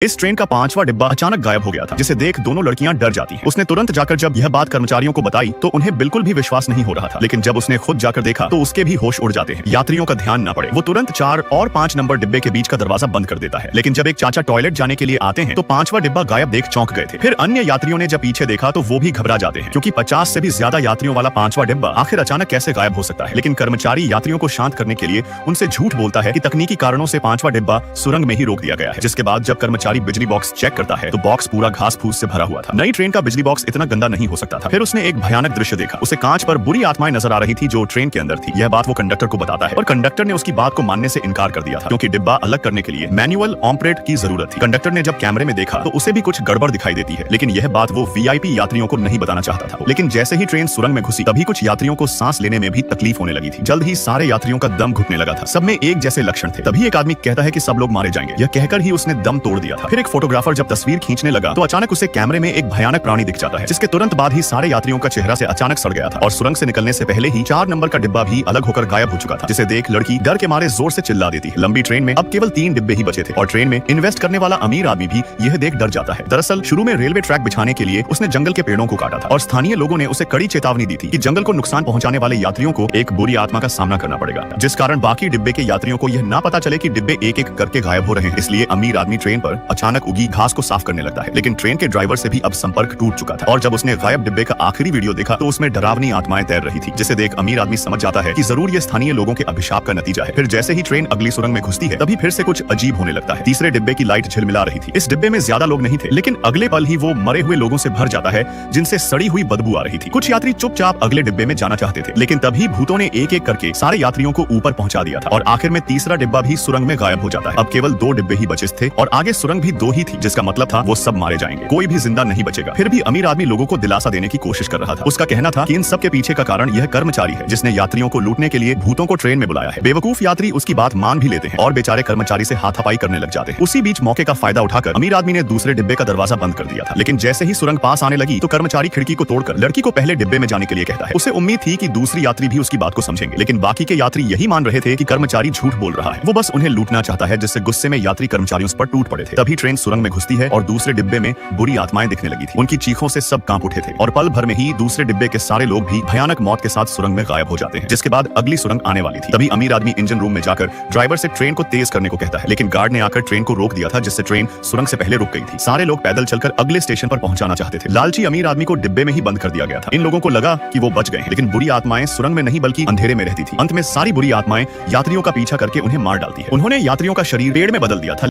इस ट्रेन का 5वां डिब्बा अचानक गायब हो गया था, जिसे देख दोनों लड़कियां डर जाती हैं। उसने तुरंत जाकर जब यह बात कर्मचारियों को बताई तो उन्हें बिल्कुल भी विश्वास नहीं हो रहा था, लेकिन जब उसने खुद जाकर देखा तो उसके भी होश उड़ जाते हैं। यात्रियों का ध्यान न पड़े, वो तुरंत 4 और 5 नंबर डिब्बे के बीच का दरवाजा बंद कर देता है। लेकिन जब एक चाचा टॉयलेट जाने के लिए आते हैं तो 5वां डिब्बा गायब देख चौंक गए थे। फिर अन्य यात्रियों ने जब पीछे देखा तो वो भी घबरा जाते हैं, क्योंकि 50 से भी ज्यादा यात्रियों वाला 5वां डिब्बा आखिर अचानक कैसे गायब हो सकता है। लेकिन कर्मचारी यात्रियों को शांत करने के लिए उनसे झूठ बोलता है कि तकनीकी कारणों से 5वां डिब्बा सुरंग में ही रोक दिया गया है। जिसके बाद जब कर्मचारी बिजली बॉक्स चेक करता है तो बॉक्स पूरा घास फूस से भरा हुआ था। नई ट्रेन का बिजली बॉक्स इतना गंदा नहीं हो सकता था। फिर उसने एक भयानक दृश्य देखा। उसे कांच पर बुरी आत्माएं नजर आ रही थी जो ट्रेन के अंदर थी। यह बात वो कंडक्टर को बताता है और कंडक्टर ने उसकी बात को मानने से इनकार कर दिया था, क्योंकि डिब्बा अलग करने के लिए मैनुअल ऑपरेट की जरूरत थी। कंडक्टर ने जब कैमरे में देखा तो उसे भी कुछ गड़बड़ दिखाई देती है, लेकिन यह बात वो वीआईपी यात्रियों को नहीं बताना चाहता था। लेकिन जैसे ही ट्रेन सुरंग में घुसी तभी कुछ यात्रियों को सांस लेने में भी तकलीफ होने लगी थी। जल्द ही सारे यात्रियों का दम घुटने लगा था। सब में एक जैसे लक्षण थे। तभी एक आदमी कहता है कि सब लोग मारे जाएंगे। यह कहकर ही उसने दम तोड़ दिया था। फिर एक फोटोग्राफर जब तस्वीर खींचने लगा तो अचानक उसे कैमरे में एक भयानक प्राणी दिख जाता है, जिसके तुरंत बाद ही सारे यात्रियों का चेहरा से अचानक सड़ गया था और सुरंग से निकलने से पहले ही 4 नंबर का डिब्बा भी अलग होकर गायब हो चुका था, जिसे देख लड़की डर के मारे जोर से चिल्ला देती है। लंबी ट्रेन में अब केवल 3 डिब्बे ही बचे थे और ट्रेन में इन्वेस्ट करने वाला अमीर आदमी भी यह देख डर जाता है। दरअसल शुरू में रेलवे ट्रैक बिछाने के लिए उसने जंगल के पेड़ों को काटा था और स्थानीय लोगों ने उसे कड़ी चेतावनी दी थी कि जंगल को नुकसान पहुंचाने वाले यात्रियों को एक बुरी आत्मा का सामना करना पड़ेगा, जिस कारण बाकी डिब्बे के यात्रियों को यह ना पता चले कि डिब्बे एक एक करके गायब हो रहे हैं। इसलिए अमीर आदमी ट्रेन पर अचानक उगी घास को साफ करने लगता है, लेकिन ट्रेन के ड्राइवर से भी अब संपर्क टूट चुका था। और जब उसने गायब डिब्बे का आखिरी वीडियो देखा तो उसमें डरावनी आत्माएं तैर रही थी, जिसे देख अमीर आदमी समझ जाता है कि जरूर ये स्थानीय लोगों के अभिशाप का नतीजा है। फिर जैसे ही ट्रेन अगली सुरंग में घुसती है तभी फिर से कुछ अजीब होने लगता है। तीसरे डिब्बे की लाइट झिलमिला रही थी। इस डिब्बे में ज्यादा लोग नहीं थे, लेकिन अगले पल ही वो मरे हुए लोगों से भर जाता है, जिनसे सड़ी हुई बदबू आ रही थी। कुछ यात्री चुपचाप अगले डिब्बे में जाना चाहते थे, लेकिन तभी भूतों ने एक एक करके सारे यात्रियों को ऊपर पहुंचा दिया था और आखिर में तीसरा डिब्बा भी सुरंग में गायब हो जाता है। अब केवल 2 डिब्बे ही बचे थे और आगे सुरंग भी 2 ही थी, जिसका मतलब था वो सब मारे जाएंगे, कोई भी जिंदा नहीं बचेगा। फिर भी अमीर आदमी लोगों को दिलासा देने की कोशिश कर रहा था। उसका कहना था कि इन सब के पीछे का कारण यह कर्मचारी है, जिसने यात्रियों को लूटने के लिए भूतों को ट्रेन में बुलाया है। बेवकूफ यात्री उसकी बात मान भी लेते हैं और बेचारे कर्मचारी से हाथापाई करने लग जाते हैं। उसी बीच मौके का फायदा उठाकर अमीर आदमी ने दूसरे डिब्बे का दरवाजा बंद कर दिया था, लेकिन जैसे ही सुरंग पास आने लगी तो कर्मचारी खिड़की को तोड़कर लड़की को पहले डिब्बे में जाने के लिए कहता है। उसे उम्मीद थी कि दूसरी यात्री भी उसकी बात को समझेंगे, लेकिन बाकी के यात्री यही मान रहे थे कि कर्मचारी झूठ बोल रहा है, वो बस उन्हें लूटना चाहता है, जिससे गुस्से में यात्री कर्मचारियों पर टूट पड़े थे। तभी ट्रेन सुरंग में घुसती है और दूसरे डिब्बे में बुरी आत्माएं दिखने लगी थी। उनकी चीखों से सब कांप उठे थे और पल भर में ही दूसरे डिब्बे के सारे लोग भी भयानक मौत के साथ सुरंग में गायब हो जाते हैं, जिसके बाद अगली सुरंग आने वाली थी। तभी अमीर आदमी इंजन रूम में जाकर ड्राइवर से ट्रेन को तेज करने को कहता है, लेकिन गार्ड ने आकर ट्रेन को रोक दिया था, जिससे ट्रेन सुरंग से पहले रुक गई थी। सारे लोग पैदल चलकर अगले स्टेशन पर पहुंचाना चाहते थे। लालची अमीर आदमी को डिब्बे में ही बंद कर दिया गया था। इन लोगों को लगा कि वो बच गए हैं, लेकिन बुरी आत्माएं सुरंग में नहीं बल्कि अंधेरे में रहती थी। अंत में सारी बुरी आत्माएं यात्रियों का पीछा करके उन्हें मार डालती है। उन्होंने यात्रियों का शरीर पेड़ में बदल दिया था।